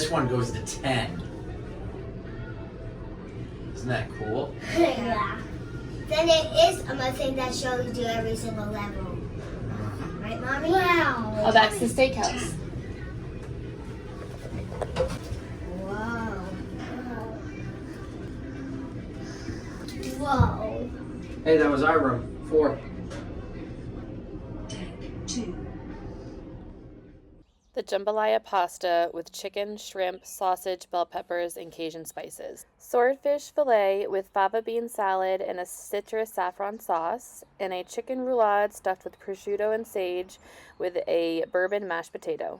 this one goes to 10. Isn't that cool? Yeah. Then it is a thing that shows you every single level. Right, Mommy? Wow. Oh, that's the steakhouse. Whoa. Whoa. Hey, that was our room. 4. The jambalaya pasta with chicken, shrimp, sausage, bell peppers, and Cajun spices. Swordfish fillet with fava bean salad and a citrus saffron sauce. And a chicken roulade stuffed with prosciutto and sage with a bourbon mashed potato.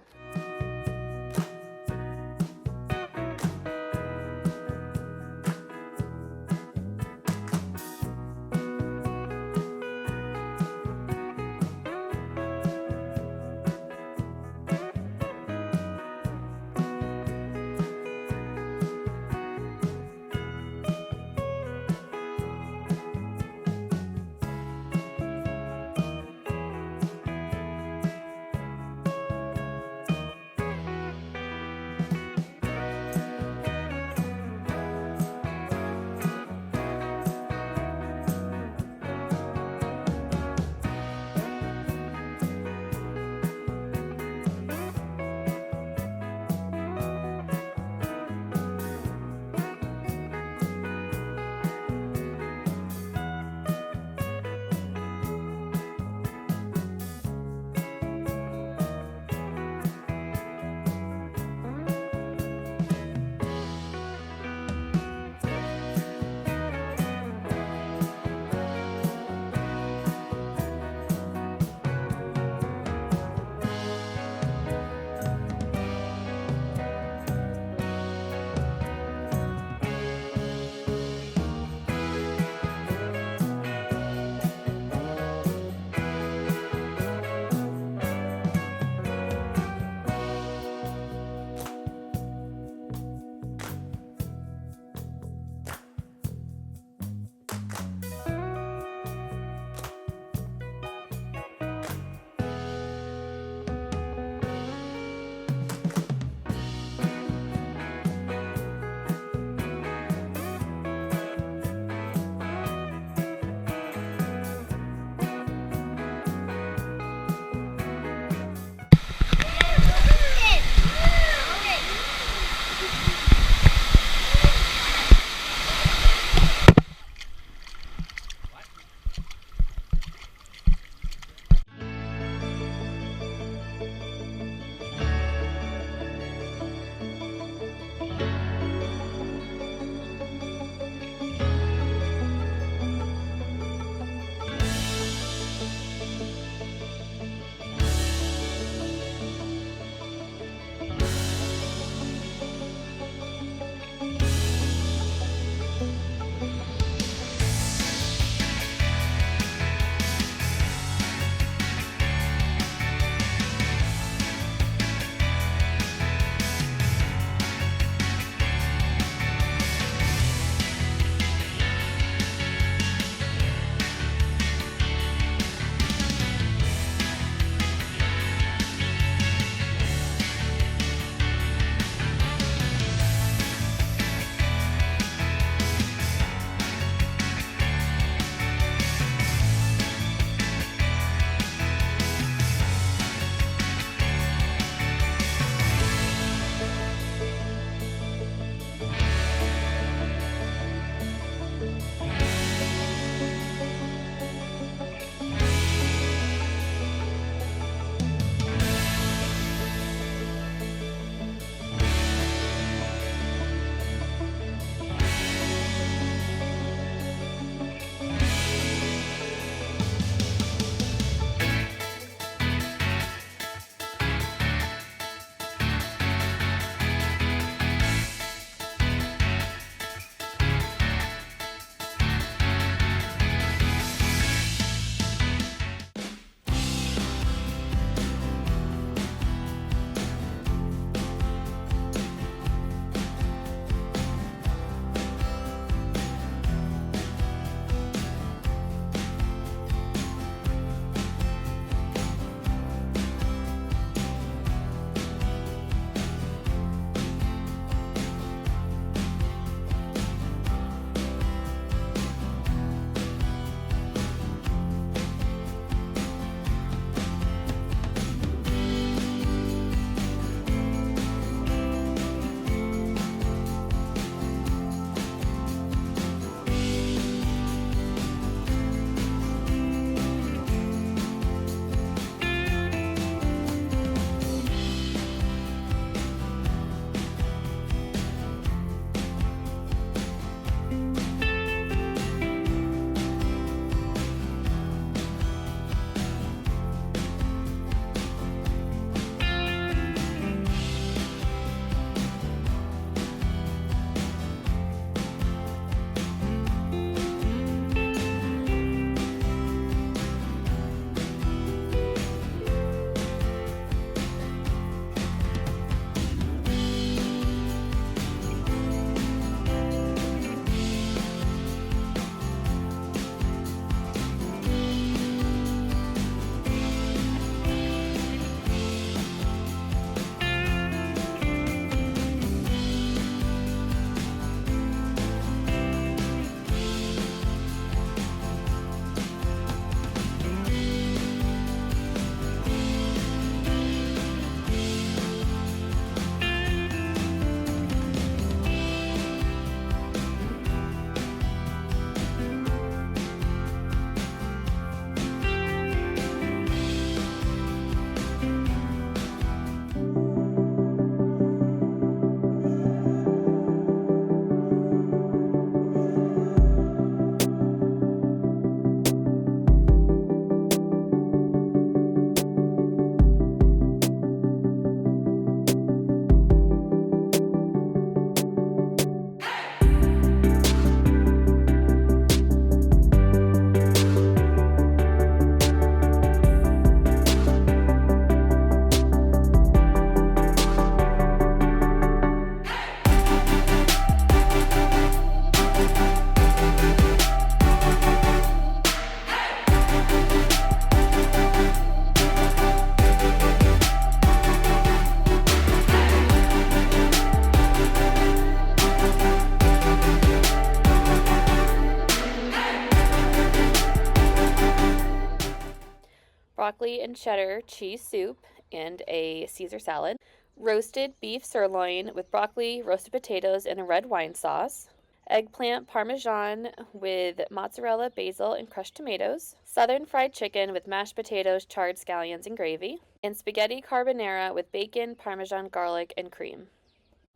broccoli and cheddar cheese soup and a Caesar salad, roasted beef sirloin with broccoli, roasted potatoes, and a red wine sauce, eggplant parmesan with mozzarella, basil, and crushed tomatoes, southern fried chicken with mashed potatoes, charred scallions, and gravy, and spaghetti carbonara with bacon, parmesan, garlic, and cream.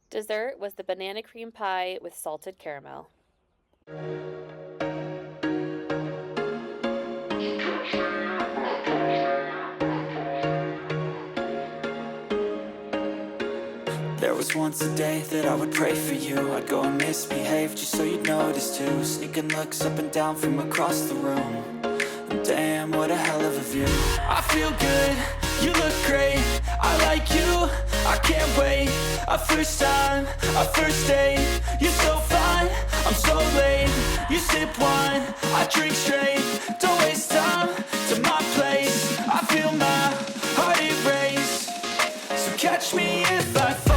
Dessert was the banana cream pie with salted caramel. There was once a day that I would pray for you. I'd go and misbehave just so you'd notice too. Sneaking looks up and down from across the room. And damn, what a hell of a view. I feel good, you look great, I like you, I can't wait. A first time, a first date, you're so fine, I'm so late. You sip wine, I drink straight. Don't waste time to my place. I feel my heart erase. So catch me if I fall.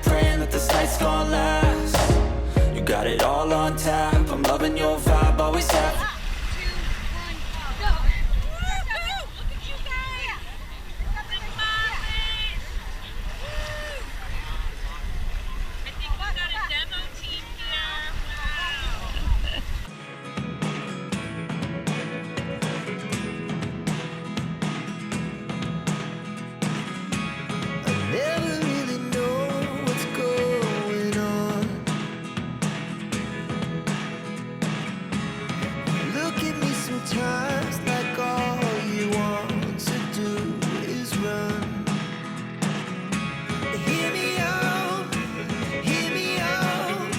Praying that this night's gonna last. You got it all on tap, I'm loving your vibe, always have. 3, 2, 1, go! Look at you guys! Big Mollies! I think we got a demo team here. I never really know what's going on. Look at me sometimes like all you want to do is run. Hear me out, hear me out.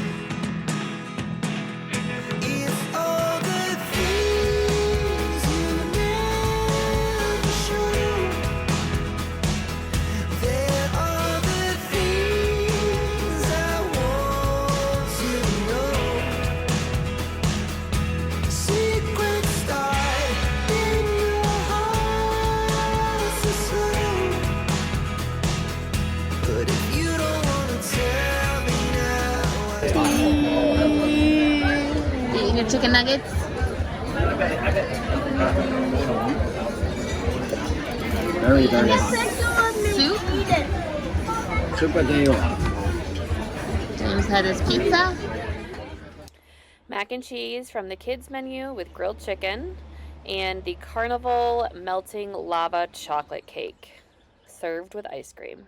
If all the things you never show, there are the things I want to know. Secrets start in your heart so slow. But if you don't wanna tell me now, Eating your chicken nuggets? Very, very Soup? Super deal. James had his pizza. Mac and cheese from the kids menu with grilled chicken and the carnival melting lava chocolate cake served with ice cream.